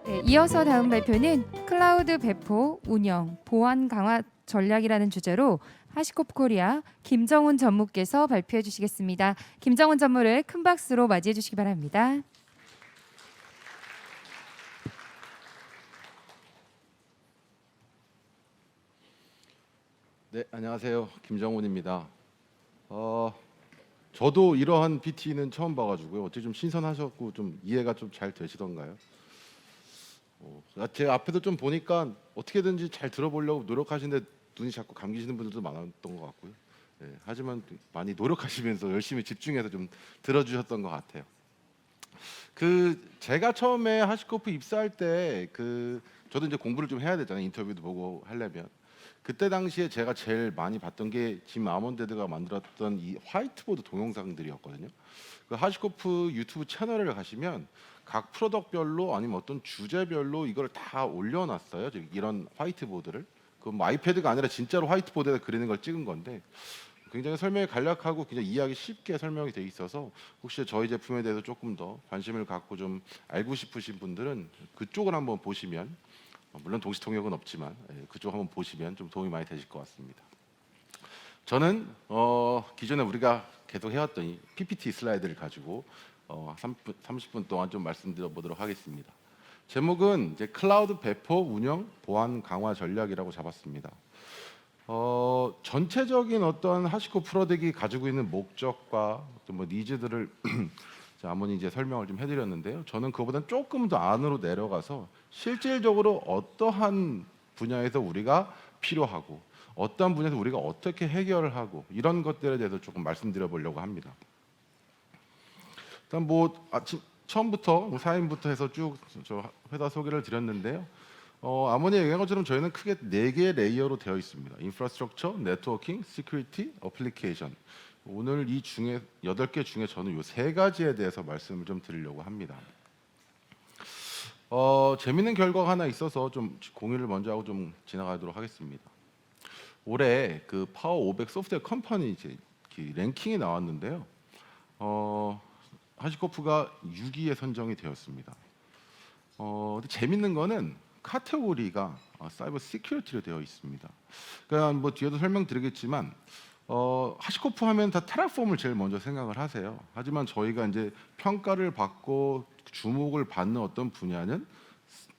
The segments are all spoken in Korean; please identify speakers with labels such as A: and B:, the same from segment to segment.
A: 네, 이어서 다음 발표는 클라우드 배포, 운영, 보안 강화 전략이라는 주제로 하시코프 코리아 김정훈 전무께서 발표해 주시겠습니다. 김정훈 전무를 큰 박수로 맞이해 주시기 바랍니다.
B: 네, 안녕하세요. 김정훈입니다. 저도 이러한 PT는 처음 봐가지고요. 어떻게 좀 신선하셨고 좀 이해가 좀 잘 되시던가요? 제 앞에도 좀 보니까 어떻게든지 잘 들어보려고 노력하시는데 눈이 자꾸 감기시는 분들도 많았던 것 같고요. 네, 하지만 많이 노력하시면서 열심히 집중해서 좀 들어주셨던 것 같아요. 제가 처음에 하시코프 입사할 때 저도 이제 공부를 좀 해야 되잖아요. 인터뷰도 보고 하려면. 그때 당시에 제가 제일 많이 봤던 게 짐 아몬데드가 만들었던 이 화이트보드 동영상들이었거든요. 그 하시코프 유튜브 채널을 가시면 각 프로덕트별로 아니면 어떤 주제별로 이걸 다 올려놨어요. 이런 화이트보드를. 뭐 아이패드가 아니라 진짜로 화이트보드에 그리는 걸 찍은 건데 굉장히 설명이 간략하고 그냥 이해하기 쉽게 설명이 돼 있어서 혹시 저희 제품에 대해서 조금 더 관심을 갖고 좀 알고 싶으신 분들은 그쪽을 한번 보시면, 물론 동시 통역은 없지만 그쪽 한번 보시면 좀 도움이 많이 되실 것 같습니다. 저는 기존에 우리가 계속 해왔던 이 PPT 슬라이드를 가지고 30분 동안 좀 말씀드려보도록 하겠습니다. 제목은 이제 클라우드 배포 운영 보안 강화 전략이라고 잡았습니다. 전체적인 어떤 하시코 프로덕이 가지고 있는 목적과 또 뭐 니즈들을 아무니 이제 설명을 좀 해드렸는데요. 저는 그보다는 조금 더 안으로 내려가서 실질적으로 어떠한 분야에서 우리가 필요하고 어떠한 분야에서 우리가 어떻게 해결을 하고 이런 것들에 대해서 조금 말씀드려 보려고 합니다. 일단 처음부터 사인부터 해서 쭉 저 회사 소개를 드렸는데요. 아무니 얘기한 것처럼 저희는 크게 4개의 레이어로 되어 있습니다. 인프라스트럭처, 네트워킹, 시큐리티, 어플리케이션. 오늘 이 중에 8개 중에 저는 이 3가지에 대해서 말씀을 좀 드리려고 합니다. 재밌는 결과가 하나 있어서 좀 공유를 먼저 하고 좀 지나가도록 하겠습니다. 올해 그 파워 500 소프트웨어 컴퍼니 이제 랭킹이 나왔는데요. 하시코프가 6위에 선정이 되었습니다. 근데 재밌는 거는 카테고리가 사이버 시큐리티로 되어 있습니다. 그러니까 뭐 뒤에도 설명드리겠지만 하시코프 하면 다 테라폼을 제일 먼저 생각을 하세요. 하지만 저희가 이제 평가를 받고 주목을 받는 어떤 분야는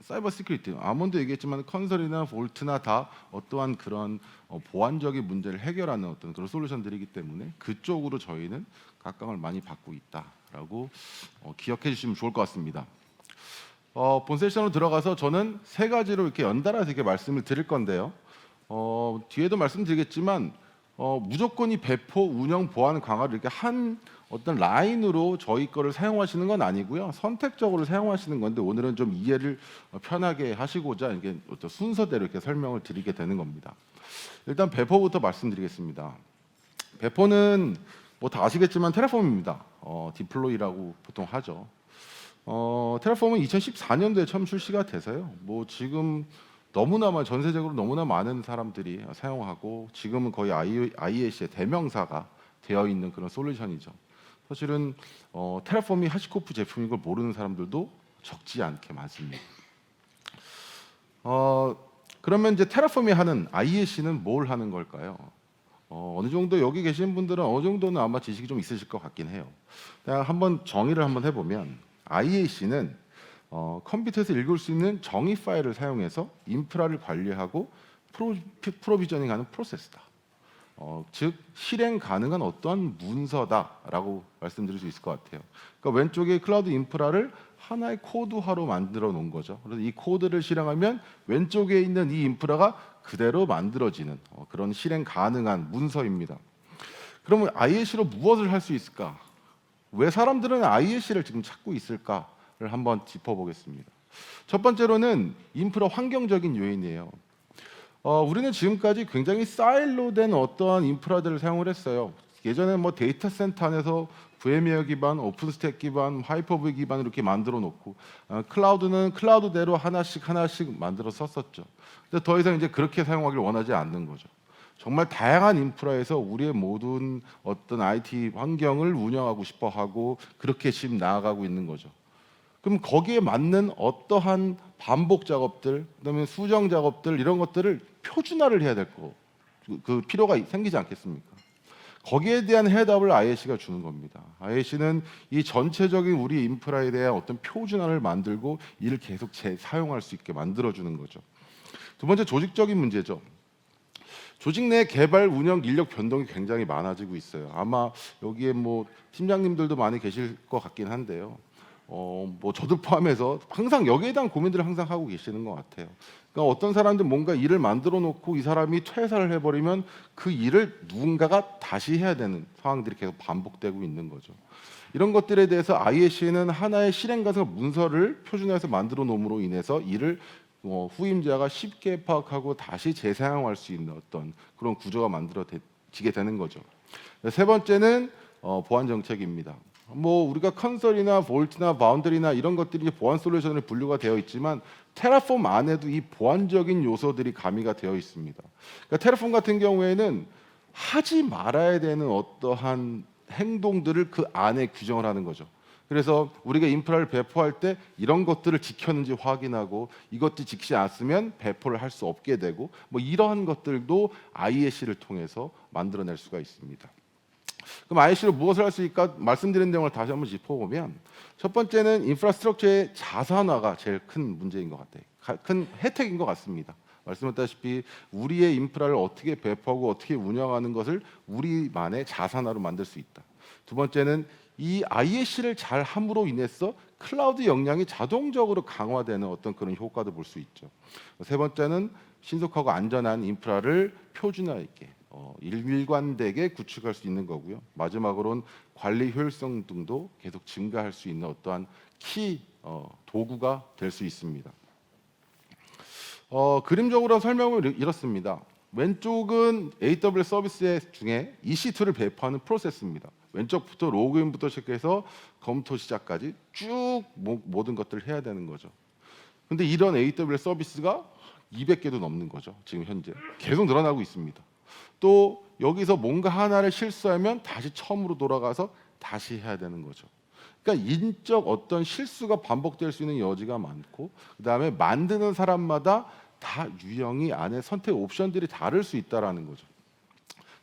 B: 사이버 시큐리티. 아몬드 얘기했지만 컨설이나 볼트나 다 어떠한 그런 보안적인 문제를 해결하는 어떤 그런 솔루션들이기 때문에 그쪽으로 저희는 각광을 많이 받고 있다라고 기억해 주시면 좋을 것 같습니다. 본 세션으로 들어가서 저는 3가지로 이렇게 연달아서 이렇게 말씀을 드릴 건데요. 뒤에도 말씀드리겠지만 무조건 이 배포, 운영, 보안 강화를 이렇게 한 어떤 라인으로 저희 거를 사용하시는 건 아니고요. 선택적으로 사용하시는 건데 오늘은 좀 이해를 편하게 하시고자 이게 어떤 순서대로 이렇게 설명을 드리게 되는 겁니다. 일단 배포부터 말씀드리겠습니다. 배포는 뭐 다 아시겠지만 테라폼입니다. 디플로이라고 보통 하죠. 테라폼은 2014년도에 처음 출시가 돼서요. 뭐 지금 전세적으로 너무나 많은 사람들이 사용하고 지금은 거의 IAC의 대명사가 되어 있는 그런 솔루션이죠. 사실은 테라폼이 하시코프 제품인 걸 모르는 사람들도 적지 않게 많습니다. 그러면 이제 테라폼이 하는 IAC는 뭘 하는 걸까요? 어느 정도 여기 계신 분들은 어느 정도는 아마 지식이 좀 있으실 것 같긴 해요. 한번 정의를 한번 해보면 IAC는 컴퓨터에서 읽을 수 있는 정의 파일을 사용해서 인프라를 관리하고 프로비저닝하는 프로세스다. 즉 실행 가능한 어떠한 문서다라고 말씀드릴 수 있을 것 같아요. 그러니까 왼쪽에 클라우드 인프라를 하나의 코드화로 만들어 놓은 거죠. 그래서 이 코드를 실행하면 왼쪽에 있는 이 인프라가 그대로 만들어지는 그런 실행 가능한 문서입니다. 그러면 IAC로 무엇을 할 수 있을까? 왜 사람들은 IAC를 지금 찾고 있을까를 한번 짚어보겠습니다. 첫 번째로는 인프라 환경적인 요인이에요. 우리는 지금까지 굉장히 사일로된 어떠한 인프라들을 사용을 했어요. 예전에 뭐 데이터 센터 안에서 VMware 기반, 오픈스택 기반, 하이퍼V 기반 이렇게 만들어 놓고 클라우드는 클라우드대로 하나씩 만들어 썼었죠. 근데 더 이상 이제 그렇게 사용하기를 원하지 않는 거죠. 정말 다양한 인프라에서 우리의 모든 어떤 IT 환경을 운영하고 싶어 하고 그렇게 지금 나아가고 있는 거죠. 그럼 거기에 맞는 어떠한 반복 작업들, 그다음에 수정 작업들 이런 것들을 표준화를 해야 될 거, 그 필요가 생기지 않겠습니까? 거기에 대한 해답을 ISC가 주는 겁니다. ISC는 이 전체적인 우리 인프라에 대한 어떤 표준화를 만들고 이를 계속 재사용할 수 있게 만들어주는 거죠. 두 번째, 조직적인 문제죠. 조직 내 개발, 운영, 인력 변동이 굉장히 많아지고 있어요. 아마 여기에 뭐 팀장님들도 많이 계실 것 같긴 한데요. 뭐 저도 포함해서 항상 여기에 대한 고민들을 항상 하고 계시는 것 같아요. 그러니까 어떤 사람들 뭔가 일을 만들어 놓고 이 사람이 퇴사를 해버리면 그 일을 누군가가 다시 해야 되는 상황들이 계속 반복되고 있는 거죠. 이런 것들에 대해서 ISC는 하나의 실행 과정 문서를 표준화해서 만들어 놓음으로 인해서 이를 후임자가 쉽게 파악하고 다시 재사용할 수 있는 어떤 그런 구조가 만들어지게 되는 거죠. 세 번째는 보안 정책입니다. 뭐 우리가 컨설이나 볼트나 바운더리나 이런 것들이 보안 솔루션으로 분류가 되어 있지만 테라폼 안에도 이 보안적인 요소들이 가미가 되어 있습니다. 그러니까 테라폼 같은 경우에는 하지 말아야 되는 어떠한 행동들을 그 안에 규정을 하는 거죠. 그래서 우리가 인프라를 배포할 때 이런 것들을 지켰는지 확인하고 이것들이 지키지 않았으면 배포를 할 수 없게 되고 뭐 이러한 것들도 ISC를 통해서 만들어낼 수가 있습니다. 그럼 ISC로 무엇을 할 수 있을까 말씀드린 내용을 다시 한번 짚어보면 첫 번째는 인프라스트럭처의 자산화가 제일 큰 문제인 것 같아요. 큰 혜택인 것 같습니다. 말씀드렸다시피 우리의 인프라를 어떻게 배포하고 어떻게 운영하는 것을 우리만의 자산화로 만들 수 있다. 두 번째는 이 ISC를 잘 함으로 인해서 클라우드 역량이 자동적으로 강화되는 어떤 그런 효과도 볼 수 있죠. 세 번째는 신속하고 안전한 인프라를 표준화 있게 일관되게 구축할 수 있는 거고요. 마지막으로는 관리 효율성 등도 계속 증가할 수 있는 어떠한 키 도구가 될 수 있습니다. 그림적으로 설명을 이렇습니다. 왼쪽은 AWS 서비스 중에 EC2를 배포하는 프로세스입니다. 왼쪽부터 로그인부터 시작해서 검토 시작까지 쭉 모든 것들을 해야 되는 거죠. 근데 이런 AWS 서비스가 200개도 넘는 거죠. 지금 현재 계속 늘어나고 있습니다. 또 여기서 뭔가 하나를 실수하면 다시 처음으로 돌아가서 다시 해야 되는 거죠. 그러니까 인적 어떤 실수가 반복될 수 있는 여지가 많고 그다음에 만드는 사람마다 다 유형이 안에 선택 옵션들이 다를 수 있다라는 거죠.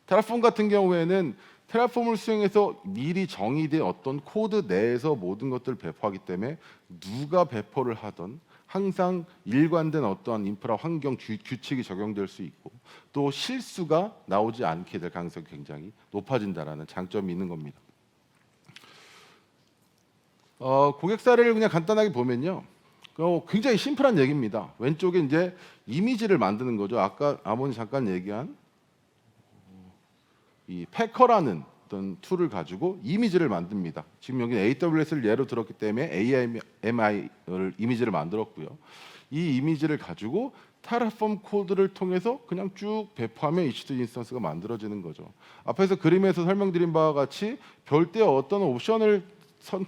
B: 테라폼 같은 경우에는 테라폼을 수행해서 미리 정의된 어떤 코드 내에서 모든 것들을 배포하기 때문에 누가 배포를 하던 항상 일관된 어떠한 인프라 환경 규칙이 적용될 수 있고 또 실수가 나오지 않게 될 가능성이 굉장히 높아진다라는 장점이 있는 겁니다. 고객 사례를 그냥 간단하게 보면요. 굉장히 심플한 얘기입니다. 왼쪽에 이제 이미지를 만드는 거죠. 아까 아몬이 잠깐 얘기한 이 패커라는 어떤 툴을 가지고 이미지를 만듭니다. 지금 여기 AWS를 예로 들었기 때문에 AMI를 이미지를 만들었고요. 이 이미지를 가지고 테라폼 코드를 통해서 그냥 쭉 배포하면 EC2 인스턴스가 만들어지는 거죠. 앞에서 그림에서 설명드린 바와 같이 별도의 어떤 옵션을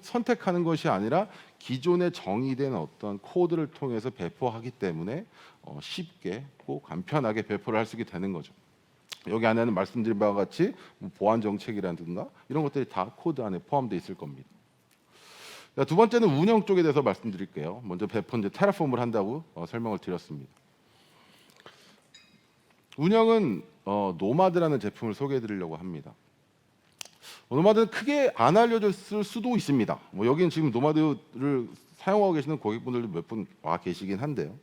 B: 선택하는 것이 아니라 기존에 정의된 어떤 코드를 통해서 배포하기 때문에 쉽게 간편하게 배포를 할 수 있게 되는 거죠. 여기 안에는 말씀드린 바와 같이 보안 정책이라든가 이런 것들이 다 코드 안에 포함되어 있을 겁니다. 두 번째는 운영 쪽에 대해서 말씀드릴게요. 먼저 배포 이제 테라폼을 한다고 설명을 드렸습니다. 운영은 노마드라는 제품을 소개해드리려고 합니다. 노마드는 크게 안 알려졌을 수도 있습니다. 뭐 여기는 지금 노마드를 사용하고 계시는 고객분들도 몇 분 와 계시긴 한데요.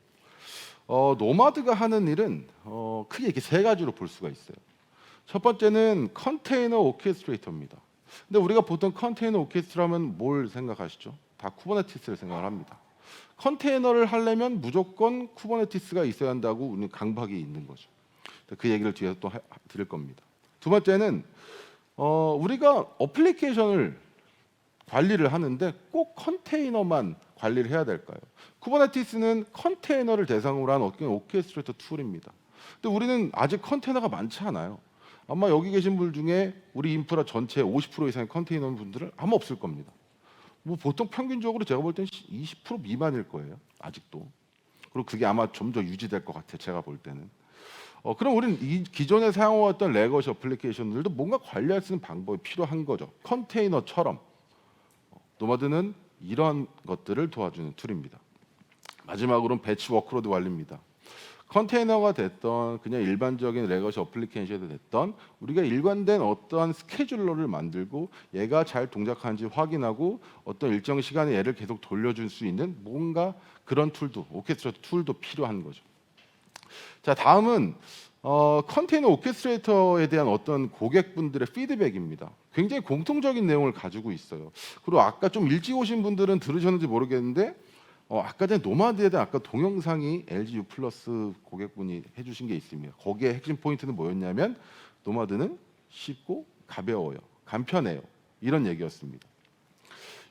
B: 노마드가 하는 일은 크게 이렇게 세 가지로 볼 수가 있어요. 첫 번째는 컨테이너 오케스트레이터입니다. 근데 우리가 보통 컨테이너 오케스트라면 뭘 생각하시죠? 다 쿠버네티스를 생각을 합니다. 컨테이너를 하려면 무조건 쿠버네티스가 있어야 한다고 우리는 강박이 있는 거죠. 그 얘기를 뒤에서 또 드릴 겁니다. 두 번째는 우리가 어플리케이션을 관리를 하는데 꼭 컨테이너만 관리를 해야 될까요? 쿠버네티스는 컨테이너를 대상으로 한 어떤 오케스트레이터 툴입니다. 근데 우리는 아직 컨테이너가 많지 않아요. 아마 여기 계신 분 중에 우리 인프라 전체 50% 이상의 컨테이너 분들은 아마 없을 겁니다. 뭐 보통 평균적으로 제가 볼 때는 20% 미만일 거예요. 아직도. 그리고 그게 아마 좀 더 유지될 것 같아요. 제가 볼 때는. 그럼 우리는 이 기존에 사용해왔던 레거시 어플리케이션들도 뭔가 관리할 수 있는 방법이 필요한 거죠. 컨테이너처럼 노마드는 이런 것들을 도와주는 툴입니다. 마지막으로는 배치 워크로드 관리입니다. 컨테이너가 됐던 그냥 일반적인 레거시 어플리케이션이 됐던 우리가 일관된 어떠한 스케줄러를 만들고 얘가 잘 동작하는지 확인하고 어떤 일정 시간에 얘를 계속 돌려줄 수 있는 뭔가 그런 툴도 오케스트레이터 툴도 필요한 거죠. 자, 다음은 컨테이너 오케스트레이터에 대한 어떤 고객분들의 피드백입니다. 굉장히 공통적인 내용을 가지고 있어요. 그리고 아까 좀 일찍 오신 분들은 들으셨는지 모르겠는데 아까 전에 노마드에 대한 아까 동영상이 LG U 플러스 고객분이 해주신 게 있습니다. 거기에 핵심 포인트는 뭐였냐면 노마드는 쉽고 가벼워요, 간편해요 이런 얘기였습니다.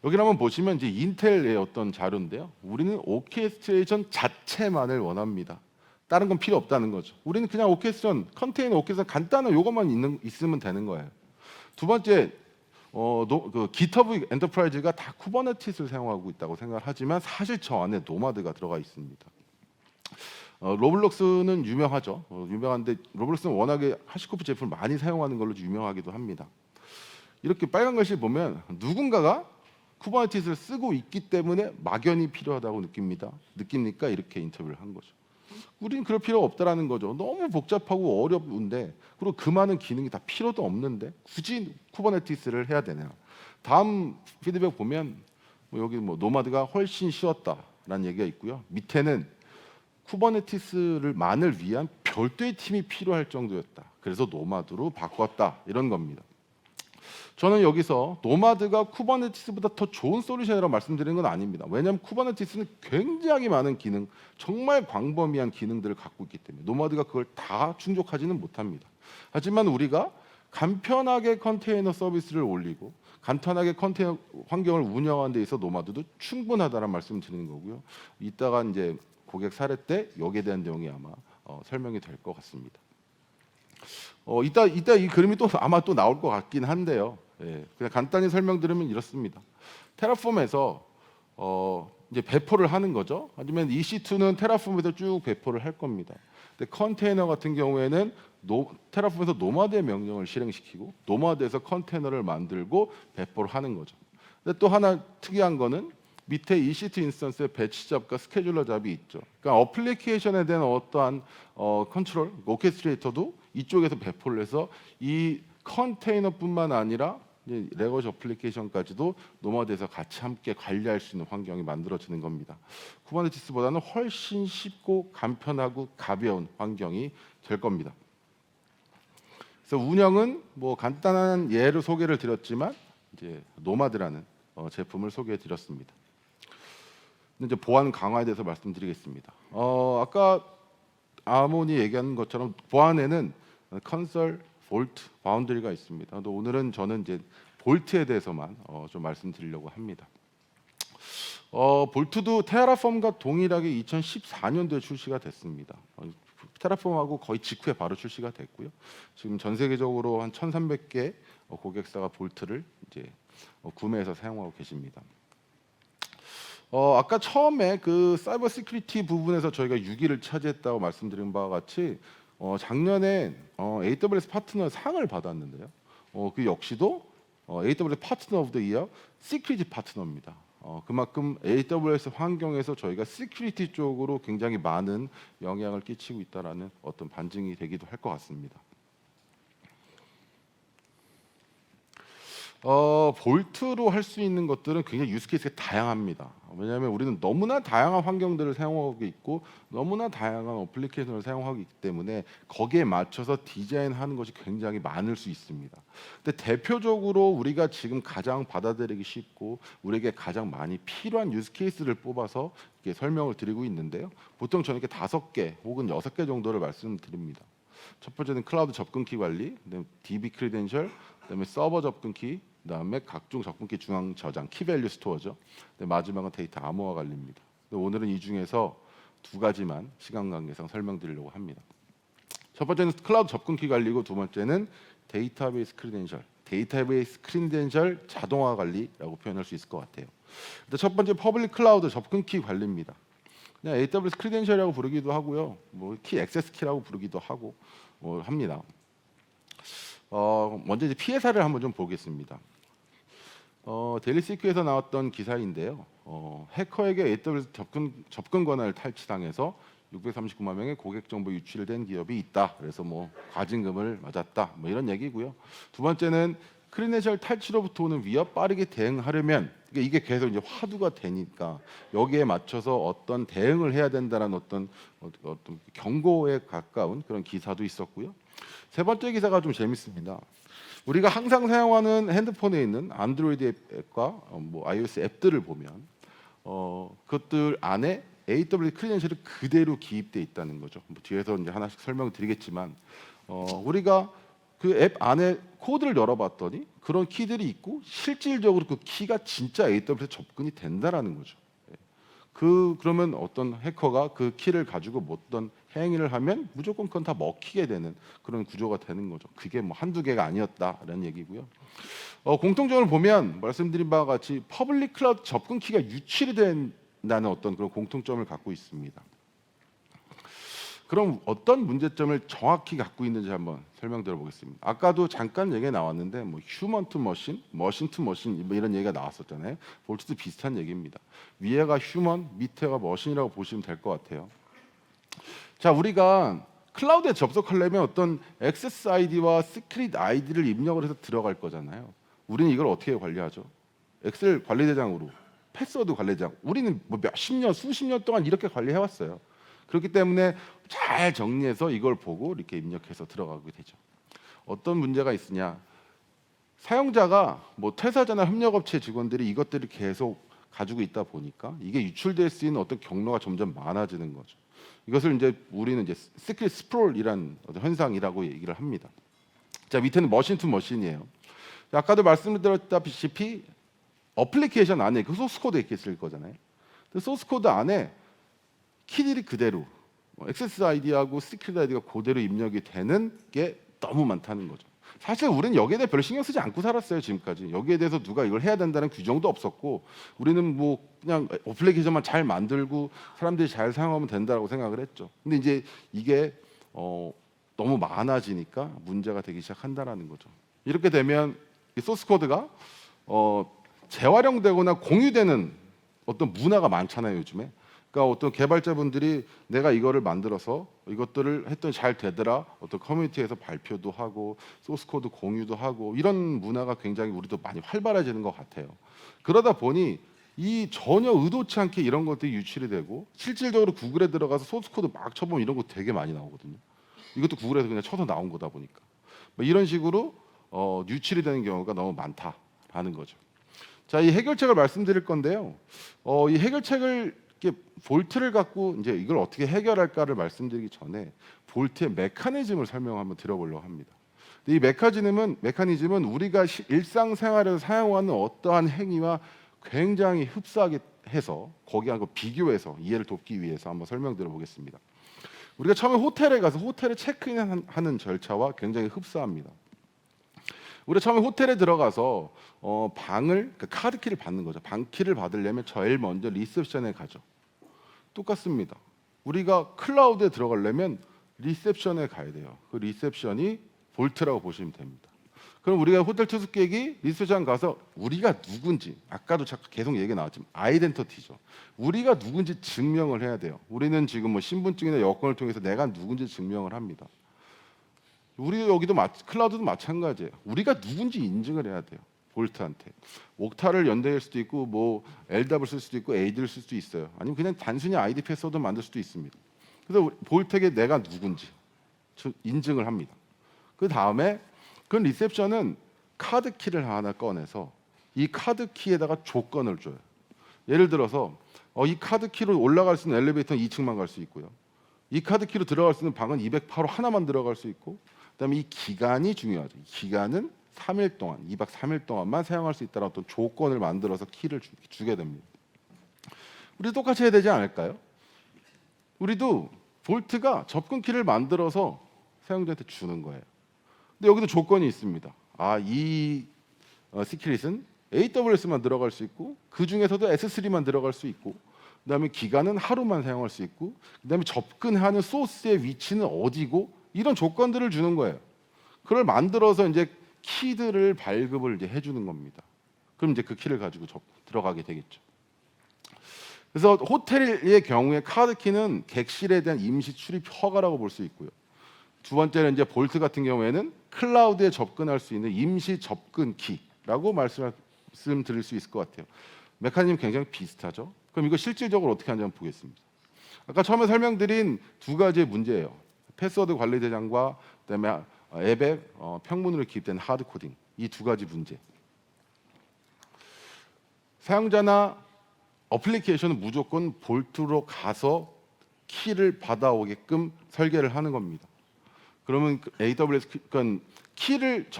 B: 여기 한번 보시면 이제 인텔의 어떤 자료인데요. 우리는 오케스트레이션 자체만을 원합니다. 다른 건 필요 없다는 거죠. 우리는 그냥 오케스트레이션 컨테이너 오케스트레이션 간단한 요것만 있으면 되는 거예요. 두 번째 GitHub 엔터프라이즈가 다 쿠버네티스를 사용하고 있다고 생각을 하지만 사실 저 안에 노마드가 들어가 있습니다. 로블록스는 유명하죠. 유명한데 로블록스는 워낙에 하시코프 제품을 많이 사용하는 걸로 유명하기도 합니다. 이렇게 빨간 글씨 보면 누군가가 쿠버네티스를 쓰고 있기 때문에 막연히 필요하다고 느낍니까? 이렇게 인터뷰를 한 거죠. 우리는 그럴 필요가 없다라는 거죠. 너무 복잡하고 어려운데 그리고 그 많은 기능이 다 필요도 없는데 굳이 쿠버네티스를 해야 되냐. 다음 피드백 보면 여기 노마드가 훨씬 쉬웠다라는 얘기가 있고요. 밑에는 쿠버네티스만을 위한 별도의 팀이 필요할 정도였다. 그래서 노마드로 바꿨다 이런 겁니다. 저는 여기서 노마드가 쿠버네티스보다 더 좋은 솔루션이라고 말씀드리는 건 아닙니다. 왜냐하면 쿠버네티스는 굉장히 많은 기능, 정말 광범위한 기능들을 갖고 있기 때문에 노마드가 그걸 다 충족하지는 못합니다. 하지만 우리가 간편하게 컨테이너 서비스를 올리고 간단하게 컨테이너 환경을 운영하는 데 있어 노마드도 충분하다는 말씀을 드리는 거고요. 이따가 이제 고객 사례 때 여기에 대한 내용이 아마 설명이 될 것 같습니다. 이따 이 그림이 또 아마 또 나올 것 같긴 한데요. 예, 그냥 간단히 설명드리면 이렇습니다. 테라폼에서 이제 배포를 하는 거죠. 아니면 EC2는 테라폼에서 쭉 배포를 할 겁니다. 근데 컨테이너 같은 경우에는 테라폼에서 노마드의 명령을 실행시키고 노마드에서 컨테이너를 만들고 배포를 하는 거죠. 근데 또 하나 특이한 거는 밑에 EC2 인스턴스에 배치 잡과 스케줄러 잡이 있죠. 그러니까 어플리케이션에 대한 어떠한 컨트롤, 오케스트레이터도 이쪽에서 배포를 해서 이 컨테이너뿐만 아니라 레거시 어플리케이션까지도 노마드에서 같이 함께 관리할 수 있는 환경이 만들어지는 겁니다. 쿠버네티스보다는 훨씬 쉽고 간편하고 가벼운 환경이 될 겁니다. 그래서 운영은 간단한 예로 소개를 드렸지만 이제 노마드라는 제품을 소개해 드렸습니다. 이제 보안 강화에 대해서 말씀드리겠습니다. 아까 아몬이 얘기한 것처럼 보안에는 컨설, 볼트, 바운더리가 있습니다. 근데 오늘은 저는 이제 볼트에 대해서만 좀 말씀드리려고 합니다. 볼트도 테라폼과 동일하게 2014년도에 출시가 됐습니다. 테라폼하고 거의 직후에 바로 출시가 됐고요. 지금 전 세계적으로 한 1,300개 고객사가 볼트를 이제 구매해서 사용하고 계십니다. 아까 처음에 그 사이버 시큐리티 부분에서 저희가 6위를 차지했다고 말씀드린 바와 같이 작년에 AWS 파트너 상을 받았는데요. 그 역시도 AWS 파트너 오브 더 이어 시큐리티 파트너입니다. 그만큼 AWS 환경에서 저희가 시큐리티 쪽으로 굉장히 많은 영향을 끼치고 있다라는 어떤 반증이 되기도 할 것 같습니다. 볼트로 할 수 있는 것들은 굉장히 유스케이스가 다양합니다. 왜냐하면 우리는 너무나 다양한 환경들을 사용하고 있고 너무나 다양한 어플리케이션을 사용하고 있기 때문에 거기에 맞춰서 디자인하는 것이 굉장히 많을 수 있습니다. 근데 대표적으로 우리가 지금 가장 받아들이기 쉽고 우리에게 가장 많이 필요한 유스케이스를 뽑아서 이렇게 설명을 드리고 있는데요. 보통 저는 이렇게 5개 혹은 6개 정도를 말씀드립니다. 첫 번째는 클라우드 접근키 관리, 그다음에 DB 크리덴셜, 그다음에 서버 접근키, 그다음에 각종 접근키 중앙 저장, 키밸류 스토어죠. 마지막은 데이터 암호화 관리입니다. 오늘은 이 중에서 2가지만 시간 관계상 설명드리려고 합니다. 첫 번째는 클라우드 접근키 관리고 두 번째는 데이터베이스 크리덴셜, 데이터베이스 크리덴셜 자동화 관리라고 표현할 수 있을 것 같아요. 첫 번째 퍼블릭 클라우드 접근키 관리입니다. 그냥 AWS 크리덴셜이라고 부르기도 하고요. 뭐 키 액세스 키라고 부르기도 하고 뭐 합니다. 먼저 이제 피해 사례를 한번 좀 보겠습니다. 데일리 시큐에서 나왔던 기사인데요. 해커에게 AWS 접근 권한을 탈취당해서 639만 명의 고객 정보 유출된 기업이 있다. 그래서 뭐 과징금을 맞았다. 뭐 이런 얘기고요. 두 번째는 크리덴셜 탈취로부터 오는 위협 빠르게 대응하려면 이게 계속 이제 화두가 되니까 여기에 맞춰서 어떤 대응을 해야 된다는 어떤 경고에 가까운 그런 기사도 있었고요. 세 번째 기사가 좀 재밌습니다. 우리가 항상 사용하는 핸드폰에 있는 안드로이드 앱과 뭐 iOS 앱들을 보면 그것들 안에 AWS 크리덴셜이 그대로 기입돼 있다는 거죠. 뭐 뒤에서 이제 하나씩 설명드리겠지만 우리가 그 앱 안에 코드를 열어봤더니 그런 키들이 있고 실질적으로 그 키가 진짜 AWS 접근이 된다라는 거죠. 그러면 어떤 해커가 그 키를 가지고 어떤 행위를 하면 무조건 그건 다 먹히게 되는 그런 구조가 되는 거죠. 그게 뭐 한두 개가 아니었다라는 얘기고요. 공통점을 보면 말씀드린 바와 같이 퍼블릭 클라우드 접근 키가 유출이 된다는 어떤 그런 공통점을 갖고 있습니다. 그럼 어떤 문제점을 정확히 갖고 있는지 한번 설명드려 보겠습니다. 아까도 잠깐 얘기가 나왔는데 뭐 휴먼 투 머신, 머신 투 머신 뭐 이런 얘기가 나왔었잖아요. 볼트도 비슷한 얘기입니다. 위에가 휴먼, 밑에가 머신이라고 보시면 될 것 같아요. 자, 우리가 클라우드에 접속하려면 어떤 액세스 아이디와 시크릿 아이디를 입력을 해서 들어갈 거잖아요. 우리는 이걸 어떻게 관리하죠? 엑셀 관리 대장으로, 패스워드 관리 대장. 우리는 뭐 몇십 년, 수십 년 동안 이렇게 관리해 왔어요. 그렇기 때문에 잘 정리해서 이걸 보고 이렇게 입력해서 들어가게 되죠. 어떤 문제가 있으냐? 사용자가 뭐 퇴사자나 협력업체 직원들이 이것들을 계속 가지고 있다 보니까 이게 유출될 수 있는 어떤 경로가 점점 많아지는 거죠. 이것을 이제 우리는 이제 시크릿 스프롤이란 어떤 현상이라고 얘기를 합니다. 자, 밑에는 머신 투 머신이에요. 아까도 말씀드렸다시피 어플리케이션 안에 그 소스 코드 이렇게 있을 거잖아요. 그 소스 코드 안에 키들이 그대로 액세스 아이디하고 시크릿 아이디가 그대로 입력이 되는 게 너무 많다는 거죠. 사실 우리는 여기에 대해 별로 신경 쓰지 않고 살았어요. 지금까지 여기에 대해서 누가 이걸 해야 된다는 규정도 없었고 우리는 뭐 그냥 어플리케이션만 잘 만들고 사람들이 잘 사용하면 된다고 생각을 했죠. 근데 이제 이게 너무 많아지니까 문제가 되기 시작한다라는 거죠. 이렇게 되면 이 소스 코드가 재활용되거나 공유되는 어떤 문화가 많잖아요. 요즘에. 그러니까 어떤 개발자분들이 내가 이거를 만들어서 이것들을 했더니 잘 되더라. 어떤 커뮤니티에서 발표도 하고 소스 코드 공유도 하고 이런 문화가 굉장히 우리도 많이 활발해지는 것 같아요. 그러다 보니 이 전혀 의도치 않게 이런 것들이 유출이 되고 실질적으로 구글에 들어가서 소스 코드 막 쳐보면 이런 거 되게 많이 나오거든요. 이것도 구글에서 그냥 쳐서 나온 거다 보니까 뭐 이런 식으로 유출이 되는 경우가 너무 많다라는 거죠. 자, 이 해결책을 말씀드릴 건데요. 이 해결책을 이렇게 볼트를 갖고 이제 이걸 어떻게 해결할까를 말씀드리기 전에 볼트의 메커니즘을 설명 한번 드려보려고 합니다. 이 메커니즘은 우리가 일상생활에서 사용하는 어떠한 행위와 굉장히 흡사하게 해서 거기하고 비교해서 이해를 돕기 위해서 한번 설명드려 보겠습니다. 우리가 처음에 호텔에 가서 호텔에 체크인하는 절차와 굉장히 흡사합니다. 우리가 처음에 호텔에 들어가서 방을 카드키를 받는 거죠. 방키를 받으려면 제일 먼저 리셉션에 가죠. 똑같습니다. 우리가 클라우드에 들어가려면 리셉션에 가야 돼요. 그 리셉션이 볼트라고 보시면 됩니다. 그럼 우리가 호텔 투숙객이 리셉션 가서 우리가 누군지 아까도 계속 얘기 나왔지만 아이덴티티죠. 우리가 누군지 증명을 해야 돼요. 우리는 지금 뭐 신분증이나 여권을 통해서 내가 누군지 증명을 합니다. 우리 여기도 클라우드도 마찬가지예요. 우리가 누군지 인증을 해야 돼요. 볼트한테 옥타를 연대할 수도 있고 뭐 LW를 쓸 수도 있고 AD를 쓸 수도 있어요. 아니면 그냥 단순히 ID 패스워드 만들 수도 있습니다. 그래서 볼트에게 내가 누군지 인증을 합니다. 그 다음에 그 리셉션은 카드 키를 하나 꺼내서 이 카드 키에다가 조건을 줘요. 예를 들어서 이 카드 키로 올라갈 수 있는 엘리베이터는 2층만 갈 수 있고요. 이 카드 키로 들어갈 수 있는 방은 208호 하나만 들어갈 수 있고, 그다음에 이 기간이 중요하죠. 이 기간은 3일 동안, 2박 3일 동안만 사용할 수 있다는 어떤 조건을 만들어서 키를 주게 됩니다. 우리도 똑같이 해야 되지 않을까요? 우리도 볼트가 접근 키를 만들어서 사용자한테 주는 거예요. 근데 여기도 조건이 있습니다. 이 시크릿은 AWS만 들어갈 수 있고 그 중에서도 S3만 들어갈 수 있고 그다음에 기간은 하루만 사용할 수 있고, 그다음에 접근하는 소스의 위치는 어디고 이런 조건들을 주는 거예요. 그걸 만들어서 이제 키들을 발급을 이제 해주는 겁니다. 그럼 이제 그 키를 가지고 들어가게 되겠죠. 그래서 호텔의 경우에 카드키는 객실에 대한 임시 출입 허가라고 볼 수 있고요. 두 번째는 이제 볼트 같은 경우에는 클라우드에 접근할 수 있는 임시 접근 키라고 말씀드릴 수 있을 것 같아요. 메커니즘 굉장히 비슷하죠. 그럼 이거 실질적으로 어떻게 하는지 한번 보겠습니다. 아까 처음에 설명드린 두 가지의 문제예요. 패스워드 관리 대장과 그다음에 앱에 평문으로 기입된 하드 코딩, 이 두 가지 문제. 사용자나 어플리케이션은 무조건 볼트로 가서 키를 받아오게끔 설계를 하는 겁니다. 그러면 AWS 그러니까 키를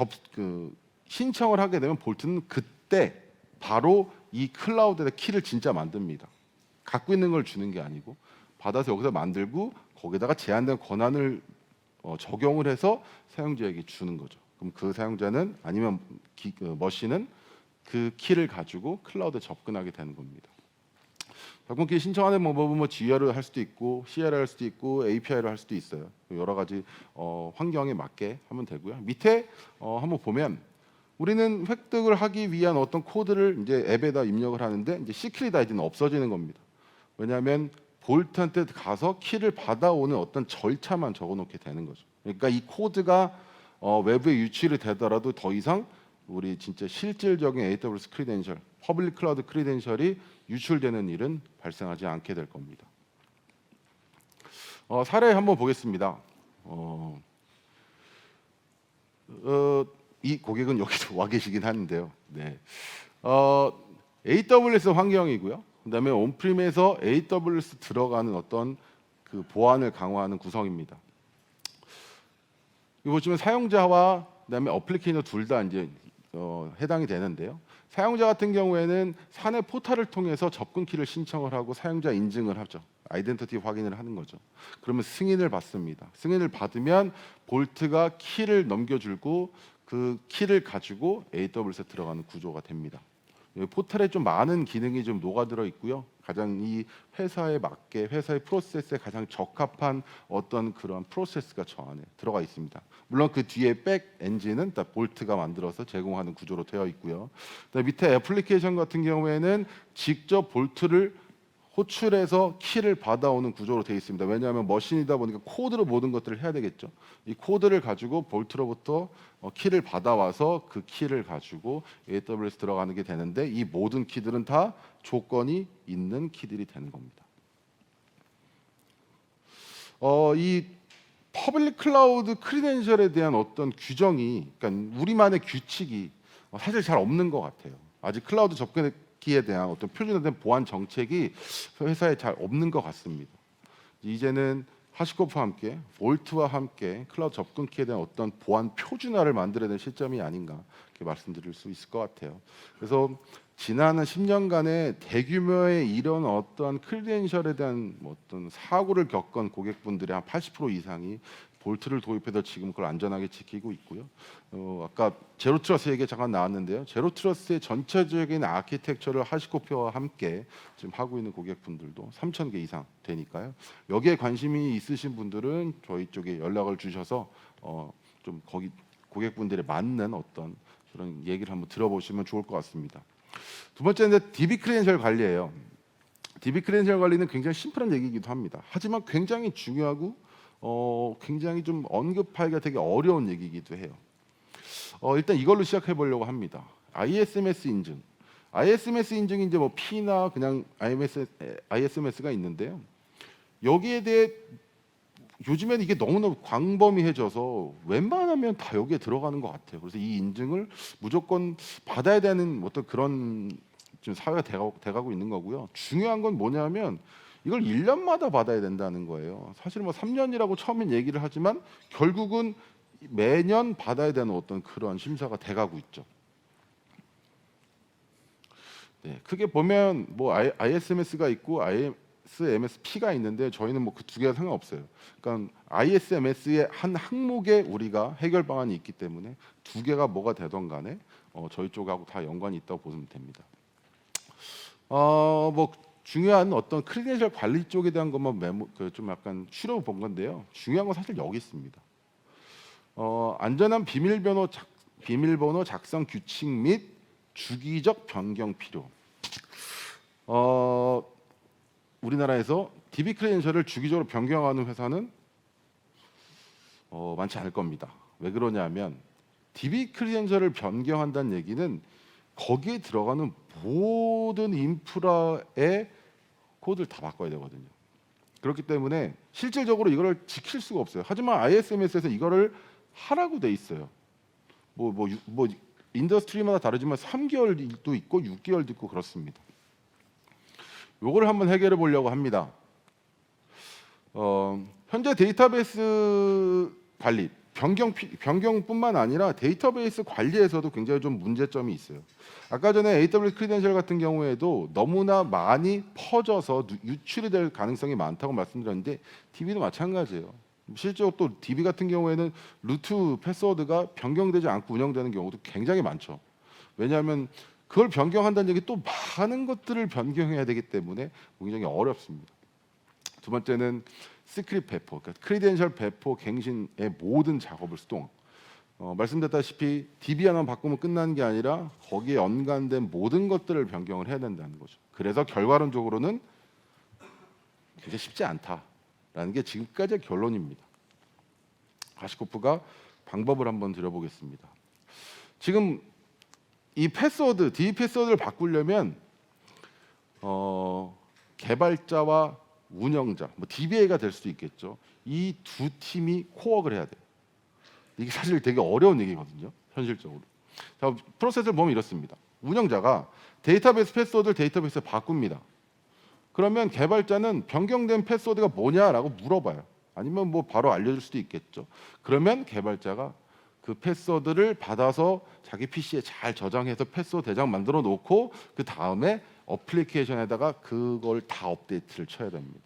B: 신청을 하게 되면 볼트는 그때 바로 이 클라우드에 키를 진짜 만듭니다. 갖고 있는 걸 주는 게 아니고 받아서 여기서 만들고 거기다가 제한된 권한을 적용을 해서 사용자에게 주는 거죠. 그럼 그 사용자는 아니면 머신은 그 키를 가지고 클라우드에 접근하게 되는 겁니다. 접근키 신청하는 방법은 뭐 GR을 할 수도 있고 CL을 할 수도 있고 API를 할 수도 있어요. 여러 가지 환경에 맞게 하면 되고요. 밑에 한번 보면 우리는 획득을 하기 위한 어떤 코드를 이제 앱에다 입력을 하는데 이제 시크릿 아이디는 없어지는 겁니다. 왜냐하면 볼트한테 가서 키를 받아오는 어떤 절차만 적어놓게 되는 거죠. 그러니까 이 코드가 외부에 유출이 되더라도 더 이상 우리 진짜 실질적인 AWS 크리덴셜, 퍼블릭 클라우드 크리덴셜이 유출되는 일은 발생하지 않게 될 겁니다. 사례 한번 보겠습니다. 이 고객은 여기도 와 계시긴 하는데요. 네. AWS 환경이고요. 그다음에 온프림에서 AWS 들어가는 어떤 그 보안을 강화하는 구성입니다. 이거 보시면 사용자와 그다음에 어플리케이션 둘 다 이제 해당이 되는데요. 사용자 같은 경우에는 사내 포털을 통해서 접근키를 신청을 하고 사용자 인증을 하죠. 아이덴티티 확인을 하는 거죠. 그러면 승인을 받습니다. 승인을 받으면 볼트가 키를 넘겨주고 그 키를 가지고 AWS에 들어가는 구조가 됩니다. 포털에 좀 많은 기능이 좀 녹아들어 있고요. 가장 이 회사에 맞게 회사의 프로세스에 가장 적합한 어떤 그런 프로세스가 저 안에 들어가 있습니다. 물론 그 뒤에 백 엔진은 다 볼트가 만들어서 제공하는 구조로 되어 있고요. 밑에 애플리케이션 같은 경우에는 직접 볼트를 호출해서 키를 받아오는 구조로 되어 있습니다. 왜냐하면 머신이다 보니까 코드로 모든 것들을 해야 되겠죠. 이 코드를 가지고 볼트로부터 키를 받아와서 그 키를 가지고 AWS 들어가는 게 되는데 이 모든 키들은 다 조건이 있는 키들이 되는 겁니다. 이 퍼블릭 클라우드 크리덴셜에 대한 어떤 규정이, 그러니까 우리만의 규칙이 사실 잘 없는 것 같아요. 아직 클라우드 접근기에 대한 어떤 표준화된 보안 정책이 회사에 잘 없는 것 같습니다. 이제는 하시코프와 함께 볼트와 함께 클라우드 접근키에 대한 어떤 보안 표준화를 만들어야 될 시점이 아닌가 이렇게 말씀드릴 수 있을 것 같아요. 그래서 지난 10년간의 대규모의 이런 어떤 크리덴셜에 대한 어떤 사고를 겪은 고객분들의 한 80% 이상이 볼트를 도입해서 지금 그걸 안전하게 지키고 있고요. 아까 제로 트러스 얘기 잠깐 나왔는데요. 제로 트러스의 전체적인 아키텍처를 하시코프와 함께 지금 하고 있는 고객분들도 3,000개 이상 되니까요. 여기에 관심이 있으신 분들은 저희 쪽에 연락을 주셔서 좀 거기 고객분들에 맞는 어떤 그런 얘기를 한번 들어보시면 좋을 것 같습니다. 두 번째는 DB 크리덴셜 관리예요. DB 크리덴셜 관리는 굉장히 심플한 얘기이기도 합니다. 하지만 굉장히 중요하고 굉장히 좀 언급하기가 되게 어려운 얘기이기도 해요. 일단 이걸로 시작해 보려고 합니다. ISMS 인증. ISMS 인증이 이제 뭐 P나 그냥 ISMS가 있는데요. 여기에 대해 요즘에는 이게 너무나 광범위해져서 웬만하면 다 여기에 들어가는 것 같아요. 그래서 이 인증을 무조건 받아야 되는 어떤 그런 지금 사회가 돼가고 있는 거고요. 중요한 건 뭐냐면 이걸 1년마다 받아야 된다는 거예요. 사실 뭐 3년이라고 처음엔 얘기를 하지만 결국은 매년 받아야 되는 어떤 그런 심사가 돼가고 있죠. 네, 크게 보면 뭐 ISMS가 있고 ISMSP가 있는데 저희는 뭐 그 두 개가 상관없어요. 그러니까 ISMS의 한 항목에 우리가 해결 방안이 있기 때문에 두 개가 뭐가 되던 간에 저희 쪽하고 다 연관이 있다고 보시면 됩니다. 뭐 중요한 어떤 크리덴셜 관리 쪽에 대한 것만 좀 약간 추려 본 건데요. 중요한 건 사실 여기 있습니다. 안전한 비밀번호 작성 규칙 및 주기적 변경 필요. 우리나라에서 DB 크리덴셜을 주기적으로 변경하는 회사는 많지 않을 겁니다. 왜 그러냐면 DB 크리덴셜을 변경한다는 얘기는 거기에 들어가는 모든 인프라의 코드를 다 바꿔야 되거든요. 그렇기 때문에 실질적으로 이거를 지킬 수가 없어요. 하지만 ISMS에서 이거를 하라고 돼 있어요. 뭐 인더스트리마다 다르지만 3개월도 있고 6개월도 있고 그렇습니다. 요거를 한번 해결해 보려고 합니다. 현재 데이터베이스 관리, 변경뿐만 아니라 데이터베이스 관리에서도 굉장히 좀 문제점이 있어요. 아까 전에 AWS 크리덴셜 같은 경우에도 너무나 많이 퍼져서 유출이 될 가능성이 많다고 말씀드렸는데 DB도 마찬가지예요. 실제로 또 DB 같은 경우에는 루트 패스워드가 변경되지 않고 운영되는 경우도 굉장히 많죠. 왜냐하면 그걸 변경한다는 얘기 또 많은 것들을 변경해야 되기 때문에 굉장히 어렵습니다. 두 번째는 시크릿 배포, 그러니까 크리덴셜 배포 갱신의 모든 작업을 수동. 말씀드렸다시피 DB 하나만 바꾸면 끝나는 게 아니라 거기에 연관된 모든 것들을 변경을 해야 된다는 거죠. 그래서 결과론적으로는 굉장히 쉽지 않다라는 게 지금까지의 결론입니다. 하시코프가 방법을 한번 드려보겠습니다. 지금 이 패스워드, DB 패스워드를 바꾸려면 개발자와 운영자, 뭐 DBA가 될 수도 있겠죠. 이 두 팀이 코워크를 해야 돼요. 이게 사실 되게 어려운 얘기거든요. 현실적으로. 자, 프로세스를 보면 이렇습니다. 운영자가 데이터베이스 패스워드를 데이터베이스에 바꿉니다. 그러면 개발자는 변경된 패스워드가 뭐냐라고 물어봐요. 아니면 뭐 바로 알려줄 수도 있겠죠. 그러면 개발자가 그 패스워드를 받아서 자기 PC에 잘 저장해서 패스워드 대장 만들어 놓고 그 다음에 어플리케이션에다가 그걸 다 업데이트를 쳐야 됩니다.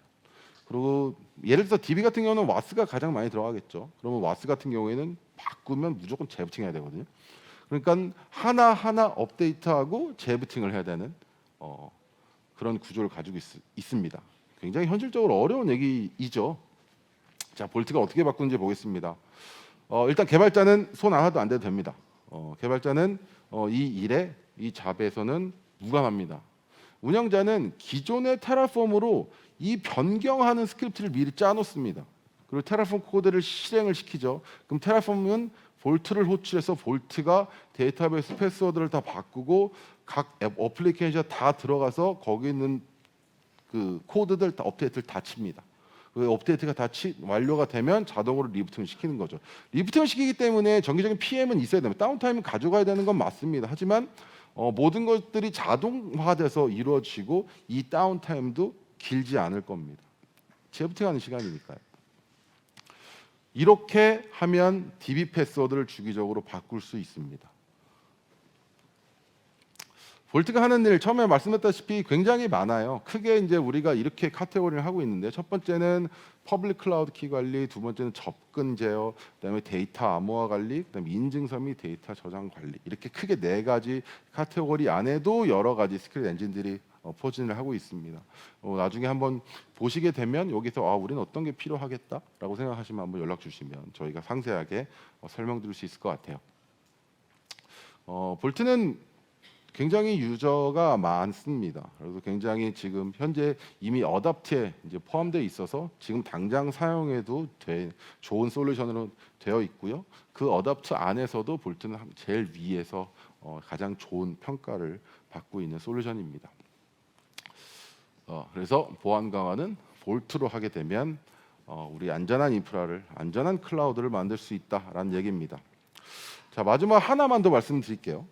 B: 그리고 예를 들어서 DB 같은 경우는 와스가 가장 많이 들어가겠죠. 그러면 와스 같은 경우에는 바꾸면 무조건 재부팅해야 되거든요. 그러니까 하나하나 업데이트하고 재부팅을 해야 되는 그런 구조를 가지고 있습니다. 굉장히 현실적으로 어려운 얘기이죠. 자, 볼트가 어떻게 바꾸는지 보겠습니다. 일단 개발자는 손 하나도 안 대도 됩니다. 개발자는 이 일에 이 잡에서는 무감합니다. 운영자는 기존의 테라폼으로 이 변경하는 스크립트를 미리 짜놓습니다. 그리고 테라폼 코드를 실행을 시키죠. 그럼 테라폼은 볼트를 호출해서 볼트가 데이터베이스 패스워드를 다 바꾸고 각 앱 어플리케이션 다 들어가서 거기 있는 그 코드들 다 업데이트를 다 칩니다. 그 업데이트가 다 완료가 되면 자동으로 리부팅을 시키는 거죠. 리부팅을 시키기 때문에 정기적인 PM은 있어야 됩니다. 다운타임은 가져가야 되는 건 맞습니다. 하지만 모든 것들이 자동화돼서 이루어지고 이 다운타임도 길지 않을 겁니다. 재부팅하는 시간이니까요. 이렇게 하면 DB 패스워드를 주기적으로 바꿀 수 있습니다. 볼트가 하는 일 처음에 말씀드렸다시피 굉장히 많아요. 크게 이제 우리가 이렇게 카테고리를 하고 있는데 첫 번째는 퍼블릭 클라우드 키 관리, 두 번째는 접근 제어, 그다음에 데이터 암호화 관리, 그다음에 인증서 및 데이터 저장 관리 이렇게 크게 네 가지 카테고리 안에도 여러 가지 스크립트 엔진들이 포진을 하고 있습니다. 나중에 한번 보시게 되면 여기서 우리는 어떤 게 필요하겠다라고 생각하시면 한번 연락 주시면 저희가 상세하게 설명드릴 수 있을 것 같아요. 볼트는 굉장히 유저가 많습니다. 그래서 굉장히 지금 현재 이미 어답트에 이제 포함되어 있어서 지금 당장 사용해도 좋은 솔루션으로 되어 있고요. 그 어답트 안에서도 볼트는 제일 위에서 가장 좋은 평가를 받고 있는 솔루션입니다. 그래서 보안 강화는 볼트로 하게 되면 우리 안전한 인프라를, 안전한 클라우드를 만들 수 있다라는 얘기입니다. 자, 마지막 하나만 더 말씀드릴게요.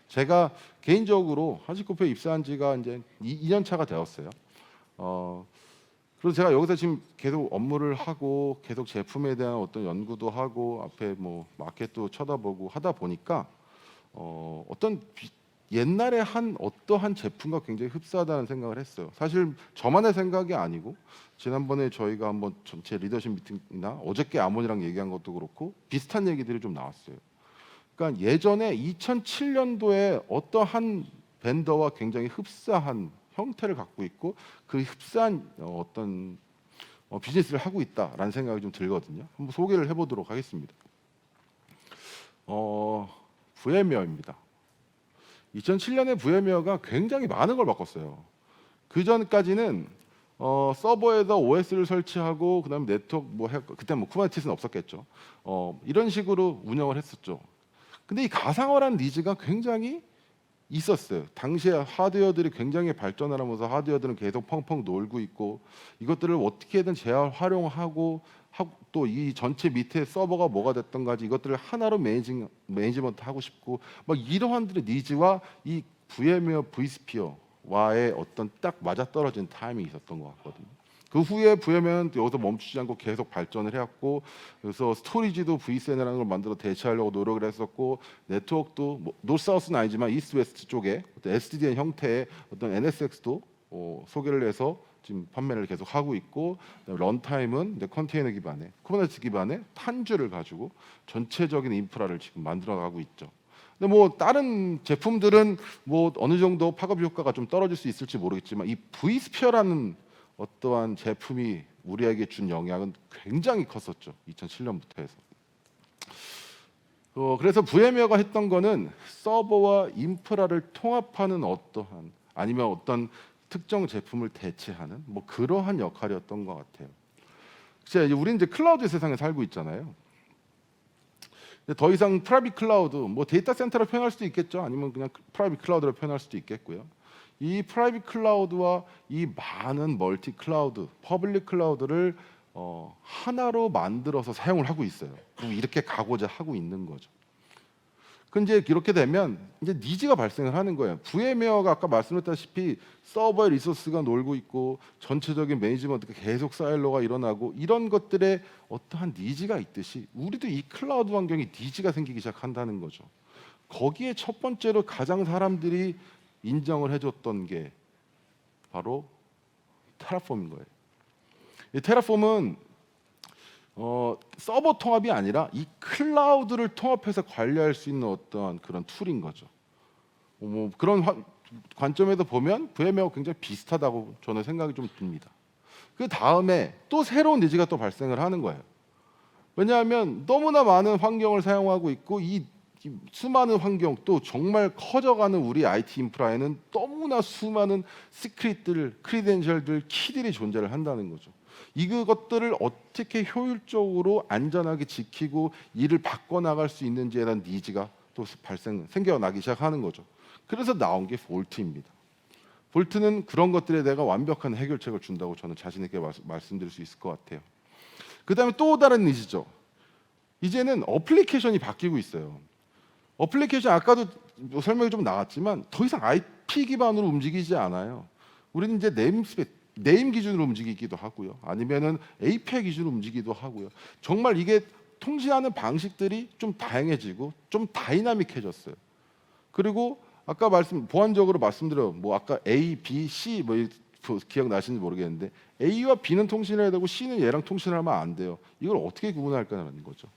B: 제가 개인적으로 하시코프에 입사한 지가 이제 2년 차가 되었어요. 그래서 제가 여기서 지금 계속 업무를 하고 계속 제품에 대한 어떤 연구도 하고 앞에 뭐 마켓도 쳐다보고 하다 보니까 어떤 옛날에 한 어떠한 제품과 굉장히 흡사하다는 생각을 했어요. 사실 저만의 생각이 아니고 지난번에 저희가 한번 전체 리더십 미팅이나 어저께 아몬이랑 얘기한 것도 그렇고 비슷한 얘기들이 좀 나왔어요. 그러니까 예전에 2007년도에 어떠한 벤더와 굉장히 흡사한 형태를 갖고 있고 그 흡사한 어떤 비즈니스를 하고 있다라는 생각이 좀 들거든요. 한번 소개를 해보도록 하겠습니다. VMware입니다. 2007년에 VMware가 굉장히 많은 걸 바꿨어요. 그 전까지는 서버에다 OS를 설치하고 그다음에 네트워크 그때 쿠버네티스는 없었겠죠. 이런 식으로 운영을 했었죠. 근데 이 가상화라는 니즈가 굉장히 있었어요. 당시에 하드웨어들이 굉장히 발전을 하면서 하드웨어들은 계속 펑펑 놀고 있고 이것들을 어떻게든 재활용하고 또 이 전체 밑에 서버가 뭐가 됐던가지 이것들을 하나로 매니지먼트 하고 싶고 막 이러한들의 니즈와 이 VMware vSphere와의 어떤 딱 맞아떨어진 타이밍이 있었던 것 같거든요. 그 후에 VMware는 여기서 멈추지 않고 계속 발전을 해왔고 그래서 스토리지도 vSAN이라는 걸 만들어 대체하려고 노력을 했었고 네트워크도 노스사우스는 아니지만 이스트-웨스트 쪽에 어떤 SDN 형태의 어떤 NSX도 소개를 해서 지금 판매를 계속 하고 있고 런타임은 이제 컨테이너 기반의 쿠버네티스 기반의 탄주를 가지고 전체적인 인프라를 지금 만들어가고 있죠. 근데 뭐 다른 제품들은 뭐 어느 정도 팝업 효과가 좀 떨어질 수 있을지 모르겠지만 이 vSphere라는 어떠한 제품이 우리에게 준 영향은 굉장히 컸었죠. 2007년부터 해서. 그래서 VMware가 했던 거는 서버와 인프라를 통합하는 어떠한 아니면 어떤 특정 제품을 대체하는 뭐 그러한 역할이었던 것 같아요. 이제 우리는 이제 클라우드 세상에 살고 있잖아요. 더 이상 프라이빗 클라우드, 뭐 데이터 센터로 표현할 수도 있겠죠. 아니면 그냥 프라이빗 클라우드로 표현할 수도 있겠고요. 이 프라이빗 클라우드와 이 많은 멀티 클라우드, 퍼블릭 클라우드를 하나로 만들어서 사용을 하고 있어요. 그리고 이렇게 가고자 하고 있는 거죠. 근데 이렇게 되면 이제 니즈가 발생을 하는 거예요. VMware가 아까 말씀드렸다시피 서버의 리소스가 놀고 있고 전체적인 매니지먼트가 계속 사일로가 일어나고 이런 것들에 어떠한 니즈가 있듯이 우리도 이 클라우드 환경에 니즈가 생기기 시작한다는 거죠. 거기에 첫 번째로 가장 사람들이 인정을 해줬던 게 바로 테라폼인 거예요. 이 테라폼은 서버 통합이 아니라 이 클라우드를 통합해서 관리할 수 있는 어떤 그런 툴인 거죠. 뭐 그런 관점에서 보면 VMware하고 굉장히 비슷하다고 저는 생각이 좀 듭니다. 그 다음에 또 새로운 니즈가 또 발생을 하는 거예요. 왜냐하면 너무나 많은 환경을 사용하고 있고 이 수많은 환경 또 정말 커져가는 우리 IT 인프라에는 너무나 수많은 시크릿들, 크리덴셜들, 키들이 존재를 한다는 거죠. 이것들을 어떻게 효율적으로 안전하게 지키고 일을 바꿔나갈 수 있는지에 대한 니즈가 또 생겨나기 시작하는 거죠. 그래서 나온 게 볼트입니다. 볼트는 그런 것들에 대해 완벽한 해결책을 준다고 저는 자신 있게 말씀드릴 수 있을 것 같아요. 그 다음에 또 다른 니즈죠. 이제는 어플리케이션이 바뀌고 있어요. 어플리케이션 아까도 설명이 좀 나왔지만 더 이상 IP 기반으로 움직이지 않아요. 우리는 이제 네임 기준으로 움직이기도 하고요. 아니면은 API 기준으로 움직이기도 하고요. 정말 이게 통신하는 방식들이 좀 다양해지고 좀 다이나믹해졌어요. 그리고 아까 보완적으로 말씀드려 뭐 아까 A, B, C 뭐 기억나시는지 모르겠는데 A와 B는 통신을 해야 되고 C는 얘랑 통신을 하면 안 돼요. 이걸 어떻게 구분할까라는 거죠.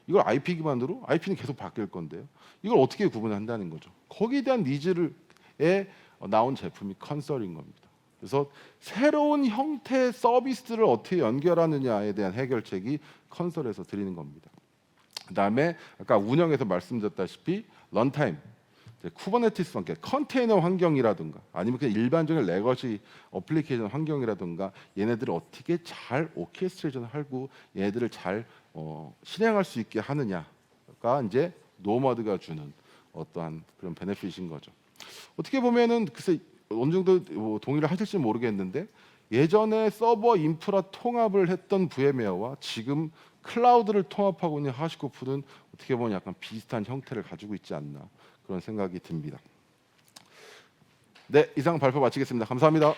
B: 이걸 IP 기반으로 IP는 계속 바뀔 건데요. 이걸 어떻게 구분한다는 거죠. 거기에 대한 니즈에 나온 제품이 컨설인 겁니다. 그래서 새로운 형태의 서비스들을 어떻게 연결하느냐에 대한 해결책이 컨설에서 드리는 겁니다. 그다음에 아까 운영에서 말씀드렸다시피 런타임, 쿠버네티스 환경, 컨테이너 환경이라든가 아니면 그냥 일반적인 레거시 어플리케이션 환경이라든가 얘네들을 어떻게 잘 오케스트레이션 하고 얘네들을 잘 실행할 수 있게 하느냐가 이제 노마드가 주는 어떠한 그런 베네핏인 거죠. 어떻게 보면은 글쎄 어느 정도 동의를 하실지 모르겠는데 예전에 서버 인프라 통합을 했던 VMware와 지금 클라우드를 통합하고 있는 하시코프는 어떻게 보면 약간 비슷한 형태를 가지고 있지 않나 그런 생각이 듭니다. 네, 이상 발표 마치겠습니다. 감사합니다.